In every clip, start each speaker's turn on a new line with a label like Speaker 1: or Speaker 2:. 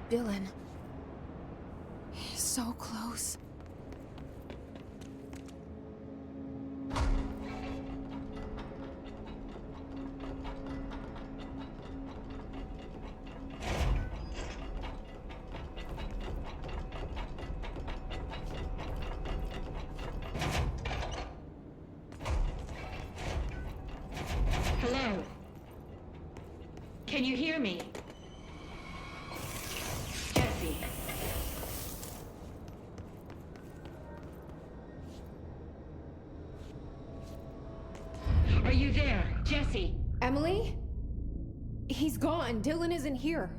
Speaker 1: Dylan. He's so close.
Speaker 2: Hello? Can you hear me? Jesse. Are you there, Jesse?
Speaker 1: Emily? He's gone. Dylan isn't here.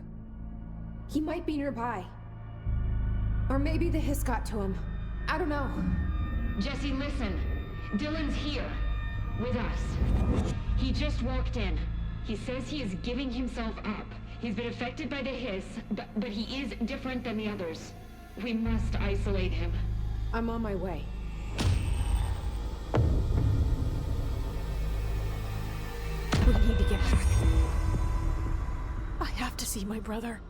Speaker 1: He might be nearby. Or maybe the hiss got to him. I don't know.
Speaker 2: Jesse, listen. Dylan's here. With us. He just walked in. He says he is giving himself up. He's been affected by the hiss, but he is different than the others. We must isolate him.
Speaker 1: I'm on my way. We need to get back. I have to see my brother.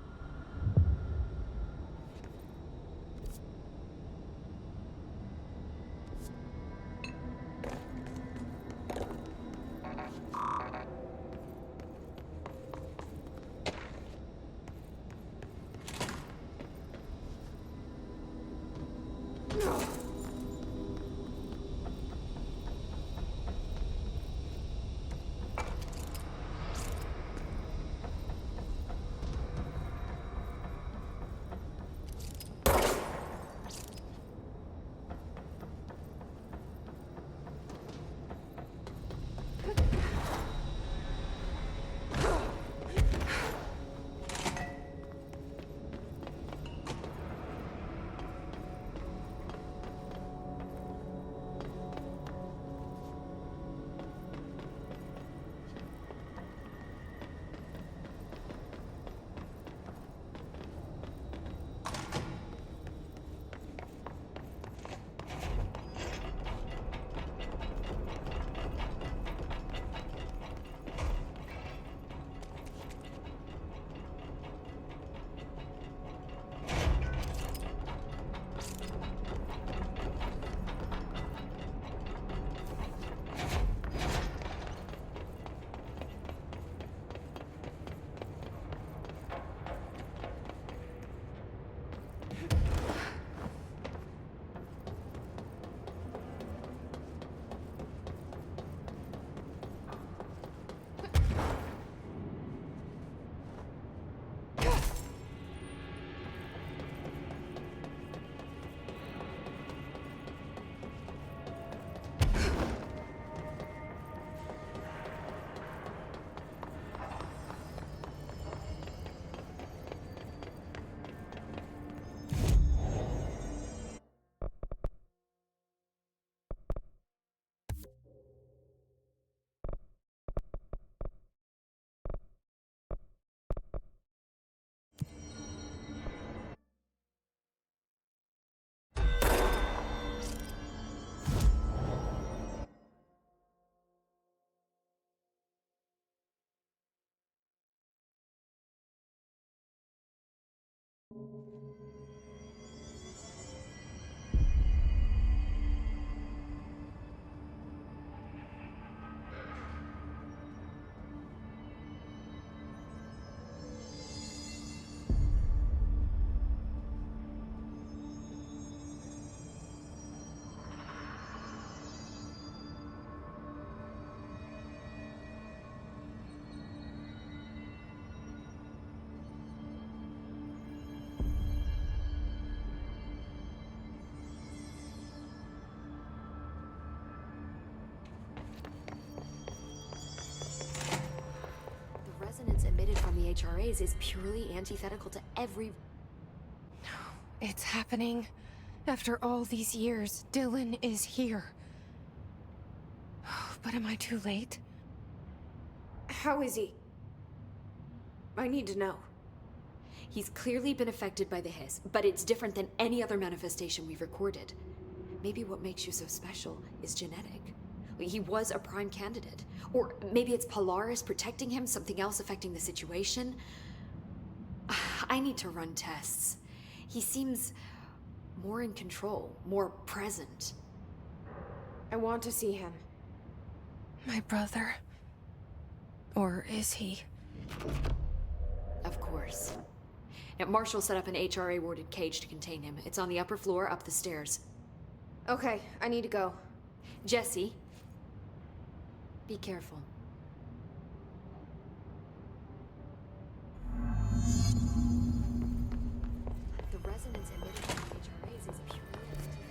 Speaker 3: Resonance emitted from the HRAs is purely antithetical to every...
Speaker 1: It's happening. After all these years, Dylan is here. But am I too late? How is he? I need to know.
Speaker 3: He's clearly been affected by the hiss, but it's different than any other manifestation we've recorded. Maybe what makes you so special is genetic. He was a prime candidate. Or maybe it's Polaris protecting him, something else affecting the situation. I need to run tests. He seems more in control, more present.
Speaker 1: I want to see him. My brother. Or is he?
Speaker 3: Of course. Now, Marshall set up an HRA-warded cage to contain him. It's on the upper floor, up the stairs.
Speaker 1: Okay, I need to go.
Speaker 3: Jesse, be careful. The resonance emitted by the HRAs is purely antithetical.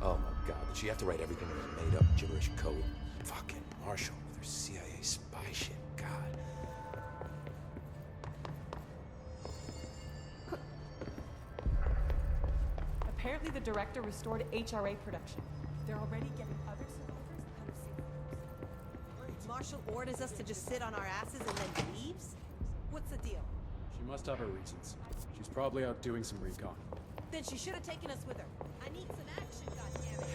Speaker 4: Oh my god, did she have to write everything in a made-up gibberish code? Fucking Marshall with her CIA spy shit, god.
Speaker 5: Apparently the director restored HRA production. They're already getting other survivors out of safe.
Speaker 6: Marshall orders us to just sit on our asses and then leaves? What's the deal?
Speaker 7: She must have her reasons. She's probably out doing some recon.
Speaker 6: Then she should have taken us with her. I need some action, goddammit.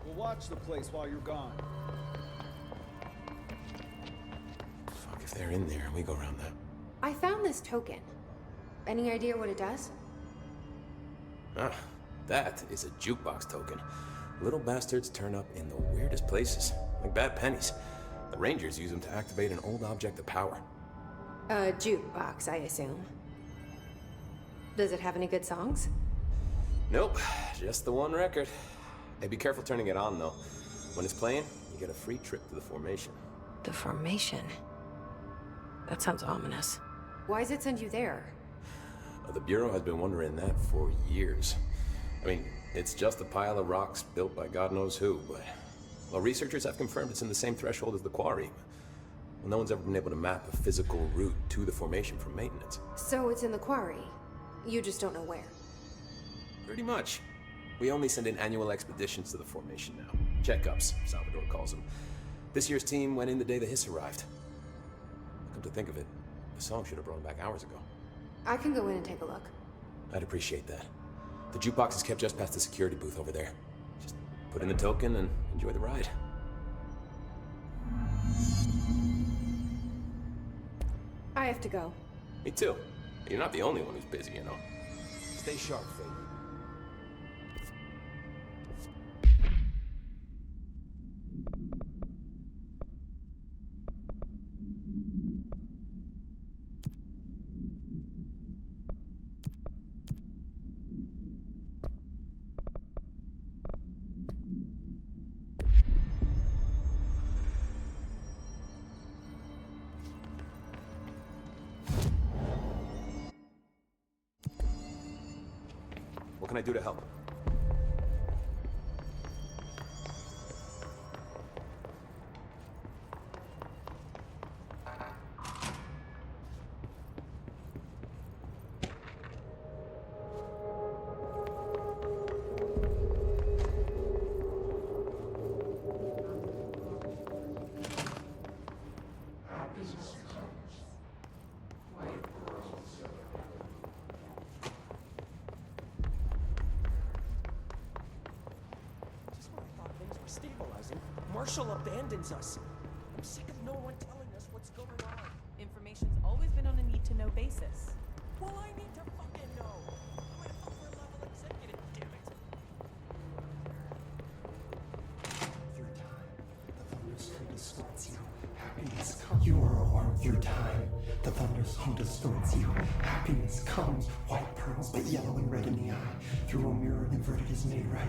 Speaker 8: We'll watch the place while you're gone.
Speaker 4: Fuck, if they're in there and we go around that.
Speaker 1: I found this token. Any idea what it does?
Speaker 4: Ah, that is a jukebox token. Little bastards turn up in the weirdest places, like bad pennies. The Rangers use them to activate an old object of power.
Speaker 1: A jukebox, I assume. Does it have any good songs?
Speaker 4: Nope, just the one record. Hey, be careful turning it on, though. When it's playing, you get a free trip to the formation.
Speaker 1: The formation? That sounds ominous. Why does it send you there?
Speaker 4: The Bureau has been wondering that for years. I mean, it's just a pile of rocks built by God knows who, but... Well, researchers have confirmed it's in the same threshold as the quarry. Well, no one's ever been able to map a physical route to the formation for maintenance.
Speaker 1: So it's in the quarry. You just don't know where.
Speaker 4: Pretty much. We only send in annual expeditions to the formation now. Checkups, Salvador calls them. This year's team went in the day the hiss arrived. Come to think of it, the song should have brought him back hours ago.
Speaker 1: I can go in and take a look.
Speaker 4: I'd appreciate that. The jukebox is kept just past the security booth over there. Just put in the token and enjoy the ride.
Speaker 1: I have to go.
Speaker 4: Me too. You're not the only one who's busy, you know. Stay sharp, Faith. What can I do to help?
Speaker 9: Stabilizing. Marshall abandons us. I'm sick of no one telling us what's going on.
Speaker 5: Information's always been on a need-to-know basis.
Speaker 9: Well, I need to fucking know. I'm an upper-level executive, damn it.
Speaker 10: Your time. The thunderstorm distorts you. Happiness comes. You are a worm of your time. The thunderstorm distorts you. Happiness comes. White pearls, but yellow and red in the eye. Through a mirror, inverted is made right.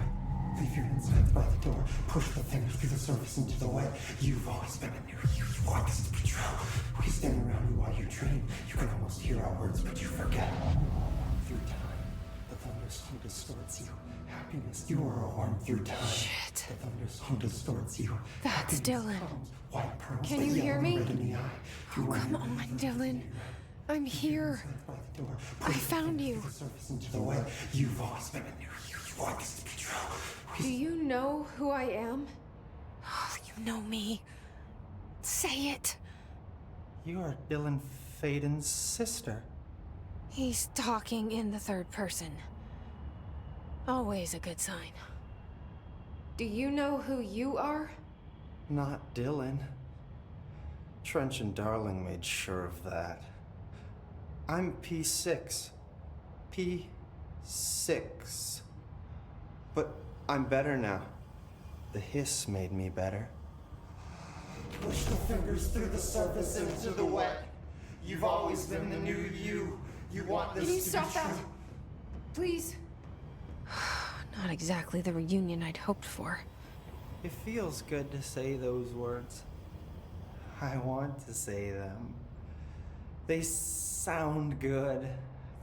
Speaker 10: Leave your insides by the door. Push the fingers through the surface into the wet. You've always been in there. You want us to patrol. We stand around you while you dream. You can almost hear our words, but you forget. Through time, the thunderstorm distorts you. Happiness, you are a worm through time.
Speaker 1: Shit.
Speaker 10: The thunderstorm distorts you.
Speaker 1: That's
Speaker 10: Happiness
Speaker 1: Dylan.
Speaker 10: comes, white pearls,
Speaker 1: Can
Speaker 10: but
Speaker 1: you
Speaker 10: yellow
Speaker 1: hear me?
Speaker 10: red in the eye.
Speaker 1: Oh, come on, Dylan. I'm here. I found you.
Speaker 10: Into the way. You've always been in there. You always be true.
Speaker 1: Do you know who I am? Oh, you know me. Say it.
Speaker 10: You are Dylan Faden's sister.
Speaker 1: He's talking in the third person. Always a good sign. Do you know who you are?
Speaker 10: Not Dylan. Trench and Darling made sure of that. I'm P6. P6. But I'm better now. The hiss made me better. Push the fingers through the surface into the wet. You've always been the new you. You want this
Speaker 1: Can you
Speaker 10: to
Speaker 1: stop
Speaker 10: be
Speaker 1: that?
Speaker 10: true.
Speaker 1: Please? Not exactly the reunion I'd hoped for.
Speaker 10: It feels good to say those words. I want to say them. They sound good.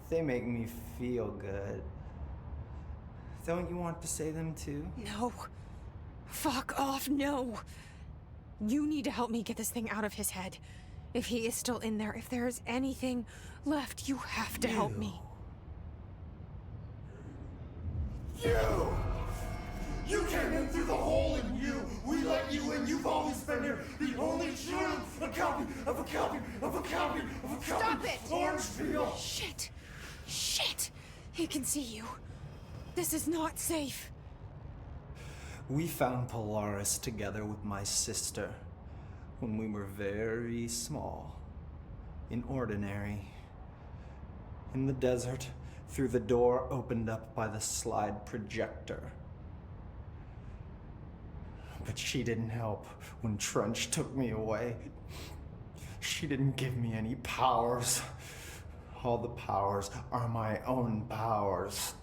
Speaker 10: They make me feel good. Don't you want to say them too?
Speaker 1: No. Fuck off, no. You need to help me get this thing out of his head. If he is still in there, if there is anything left, you have to help me.
Speaker 10: You came in through the hole in you. We let you in. You've always been here. The only truth. A copy of a copy of a copy of a copy.
Speaker 1: Stop it!
Speaker 10: Orange peel.
Speaker 1: Shit. Shit. He can see you. This is not safe.
Speaker 10: We found Polaris together with my sister when we were very small, in Ordinary, in the desert, through the door opened up by the slide projector. But she didn't help when Trench took me away. She didn't give me any powers. All the powers are my own powers.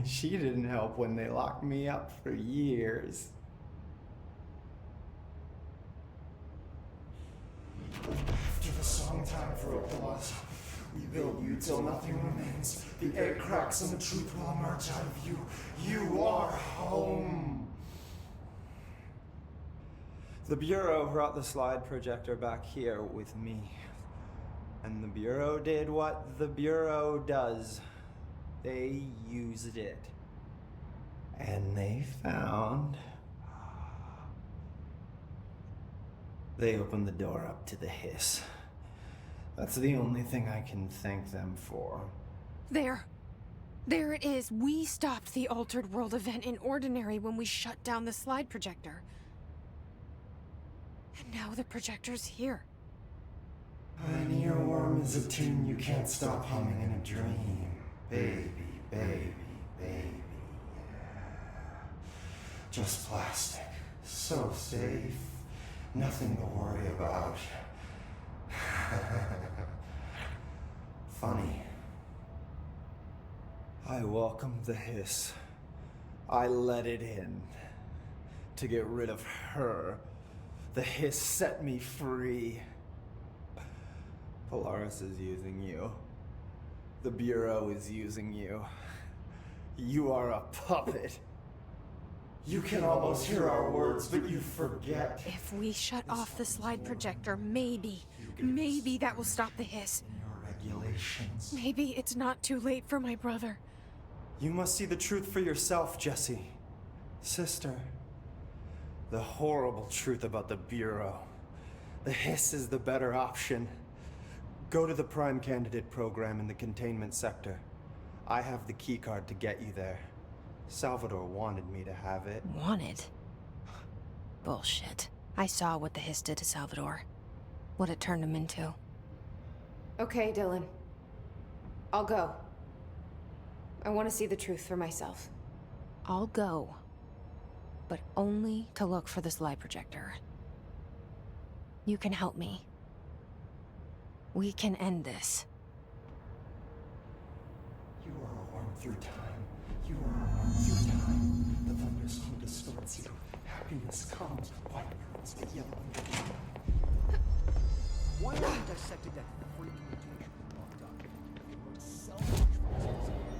Speaker 10: She didn't help when they locked me up for years. After the song time for applause, we build you till nothing remains. The egg cracks and the truth will emerge out of you. You are home. The Bureau brought the slide projector back here with me. And the Bureau did what the Bureau does. They used it. And they found... They opened the door up to the hiss. That's the only thing I can thank them for.
Speaker 1: There. There it is. We stopped the Altered World event in Ordinary when we shut down the slide projector. And now the projector's here.
Speaker 10: An earworm is a tune you can't stop humming in a dream. Baby, baby, baby, yeah. Just plastic. So safe. Nothing to worry about. Funny. I welcomed the hiss. I let it in. To get rid of her. The hiss set me free. Polaris is using you. The Bureau is using you. You are a puppet. You can almost hear our words, but you forget.
Speaker 1: If we shut off the slide projector, maybe that will stop the hiss.
Speaker 10: Your regulations.
Speaker 1: Maybe it's not too late for my brother.
Speaker 10: You must see the truth for yourself, Jesse. Sister. The horrible truth about the Bureau. The hiss is the better option. Go to the Prime Candidate program in the Containment sector. I have the keycard to get you there. Salvador wanted me to have it.
Speaker 1: Wanted? Bullshit. I saw what the hiss did to Salvador. What it turned him into. Okay, Dylan. I'll go. I want to see the truth for myself. I'll go. But only to look for the slide projector. You can help me. We can end this.
Speaker 10: You are a worm through time. You are a worm through time. The thunderstorm distorts you. Happiness comes. White pearls, but yellow.
Speaker 6: Why don't you just
Speaker 9: dissected that freak mutation locked up. They learned so much from this experiment.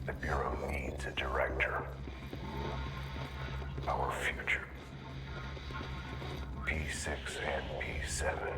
Speaker 11: The Bureau needs a director. Our future. P6 and P7.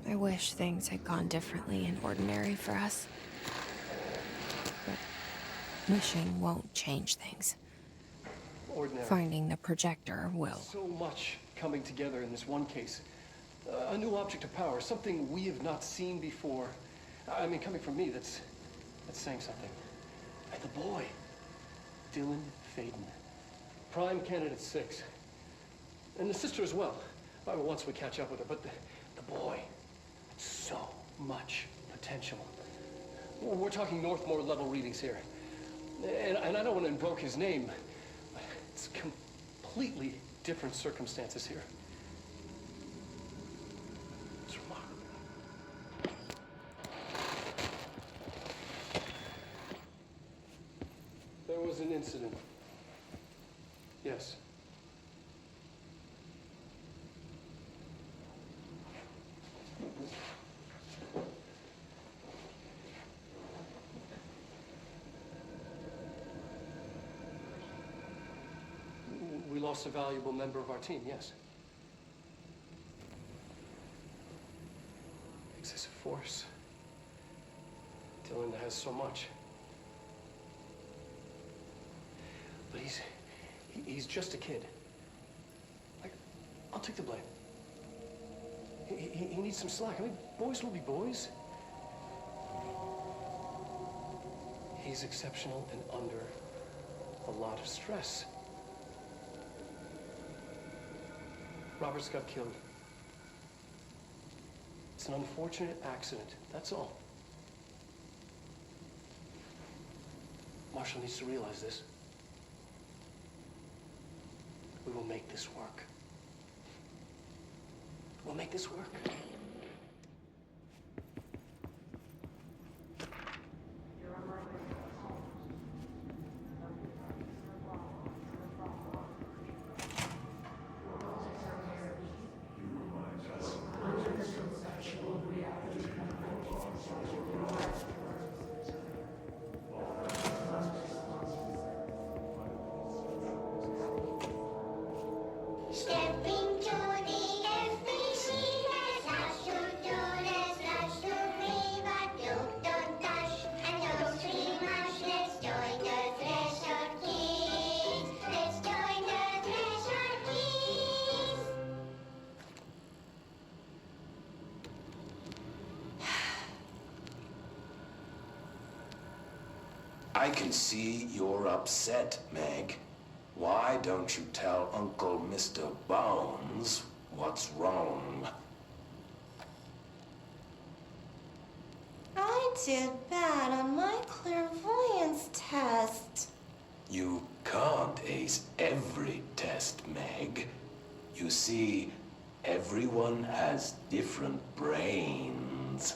Speaker 1: I wish things had gone differently in Ordinary for us. But wishing won't change things.
Speaker 12: Ordinary.
Speaker 1: Finding the projector will.
Speaker 12: So much coming together in this one case. A new object of power, something we have not seen before. I mean, coming from me, that's saying something. And the boy, Dylan Faden, prime candidate 6. And the sister as well. Once we catch up with her, but the boy, so much potential. We're talking Northmore level readings here. And I don't want to invoke his name. It's completely different circumstances here. It's remarkable. There was an incident. Yes. We lost a valuable member of our team, yes. Excessive force. Dylan has so much. But he's just a kid. I'll take the blame. He needs some slack. I mean, boys will be boys. He's exceptional and under a lot of stress. Robert's got killed. It's an unfortunate accident, that's all. Marshall needs to realize this. We will make this work. We'll make this work.
Speaker 11: I can see you're upset, Meg. Why don't you tell Uncle Mr. Bones what's wrong?
Speaker 13: I did bad on my clairvoyance test.
Speaker 11: You can't ace every test, Meg. You see, everyone has different brains.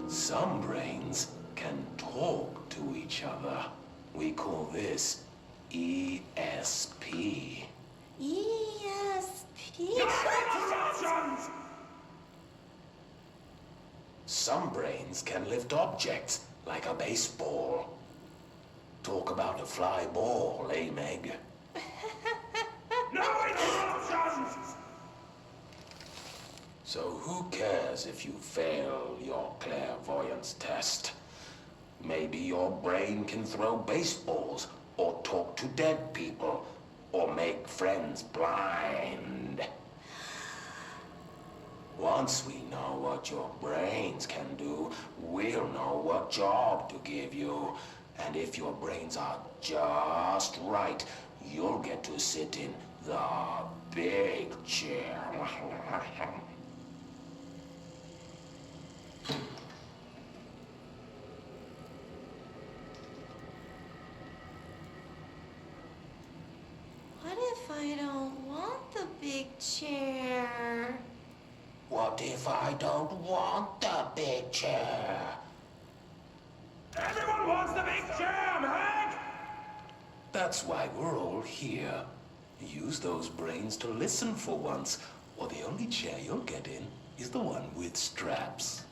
Speaker 11: Some brains can talk to each other. We call this ESP.
Speaker 13: ESP?
Speaker 11: Some brains can lift objects, like a baseball. Talk about a fly ball, eh, Meg? No interruptions! So who cares if you fail your clairvoyance test? Maybe your brain can throw baseballs, or talk to dead people, or make friends blind. Once we know what your brains can do, we'll know what job to give you. And if your brains are just right, you'll get to sit in the big chair.
Speaker 13: What if I don't want the big chair?
Speaker 11: What if I don't want the big chair? Everyone wants the big chair, Meg! That's why we're all here. Use those brains to listen for once, or the only chair you'll get in is the one with straps.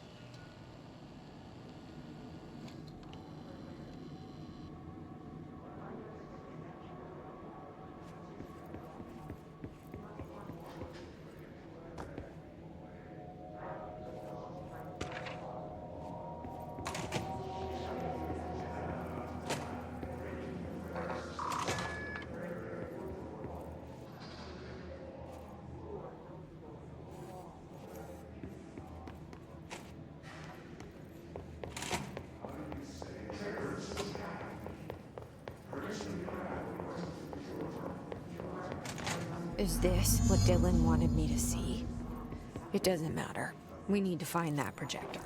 Speaker 1: Is this what Dylan wanted me to see? It doesn't matter. We need to find that projector.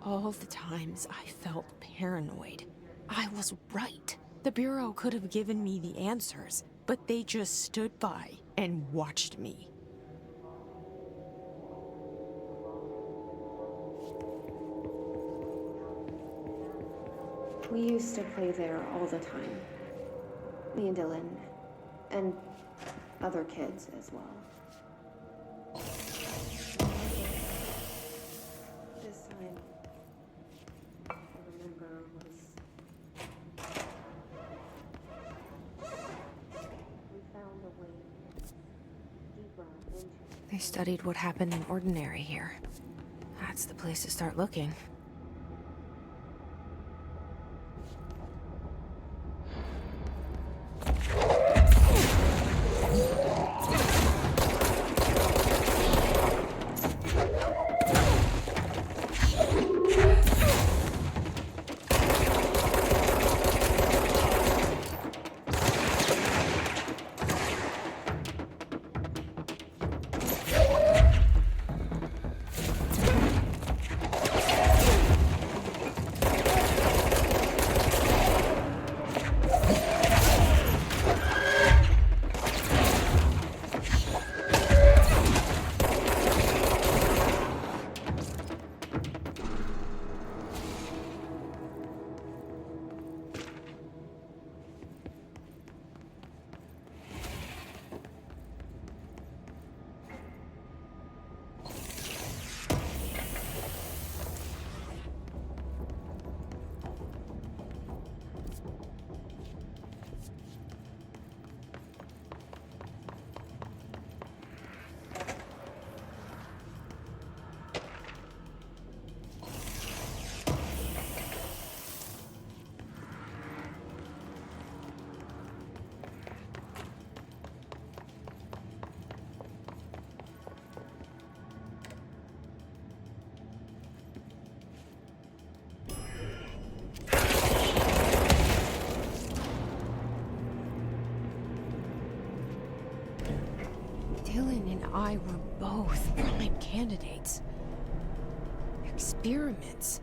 Speaker 1: All the times I felt paranoid, I was right. The Bureau could have given me the answers, but they just stood by and watched me.
Speaker 14: We used to play there all the time. Me and Dylan. And other kids as well. This time, I remember was... We found a way deeper into...
Speaker 1: They studied what happened in Ordinary here. That's the place to start looking. and I were both prime candidates. Experiments.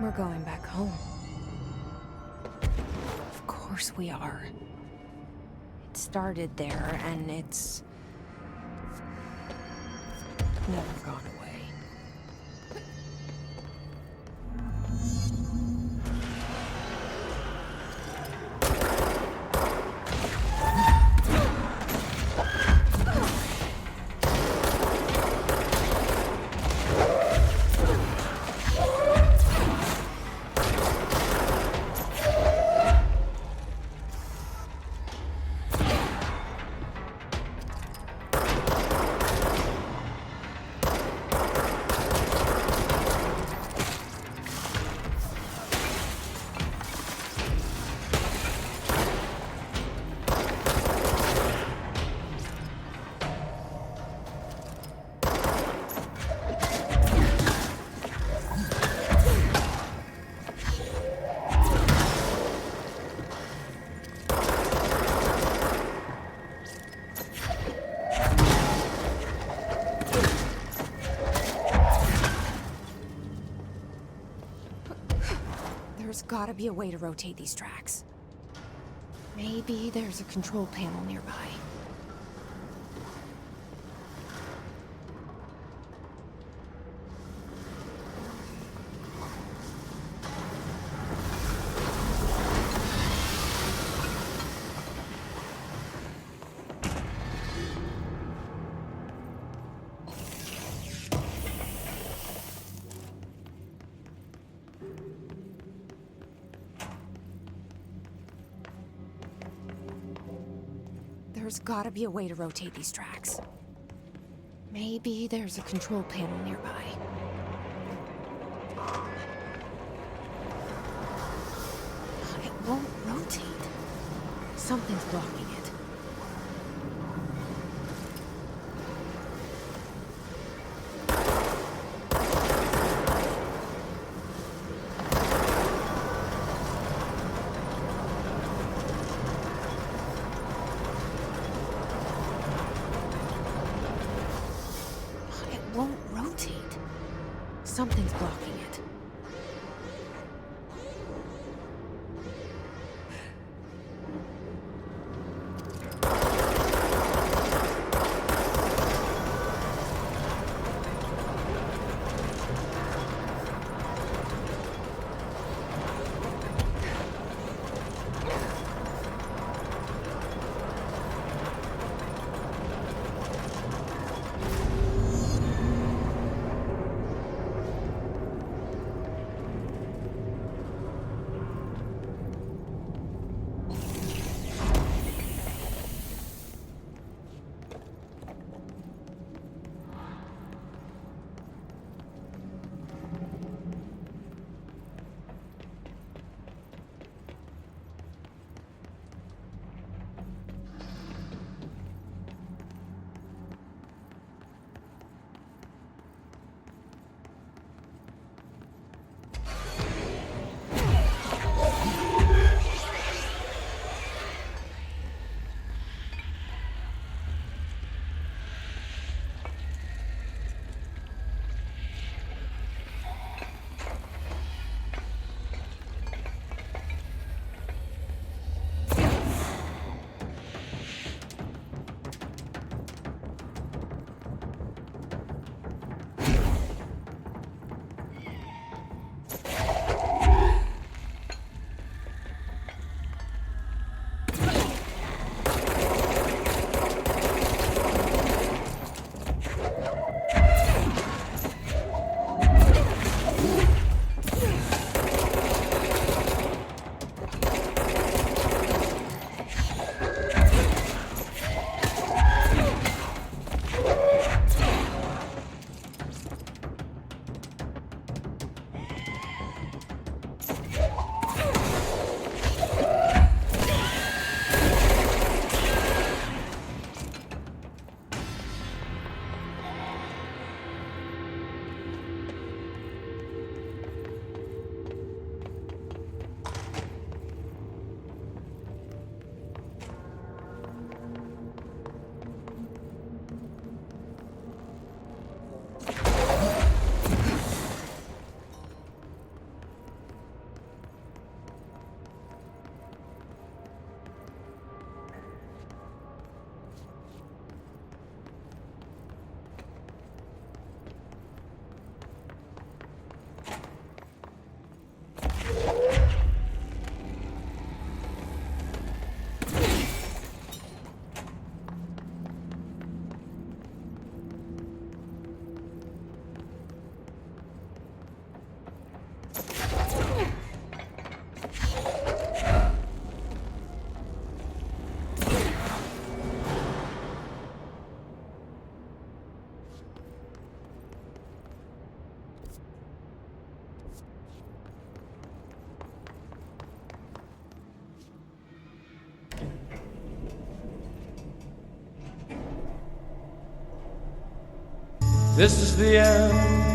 Speaker 1: We're going back home. Of course we are. It started there, and it's never gone away. There's gotta be a way to rotate these tracks. Maybe there's a control panel nearby. There's gotta be a way to rotate these tracks. Maybe there's a control panel nearby. It won't rotate. Something's blocking it. Won't rotate. Something's blocking it.
Speaker 15: This is the end.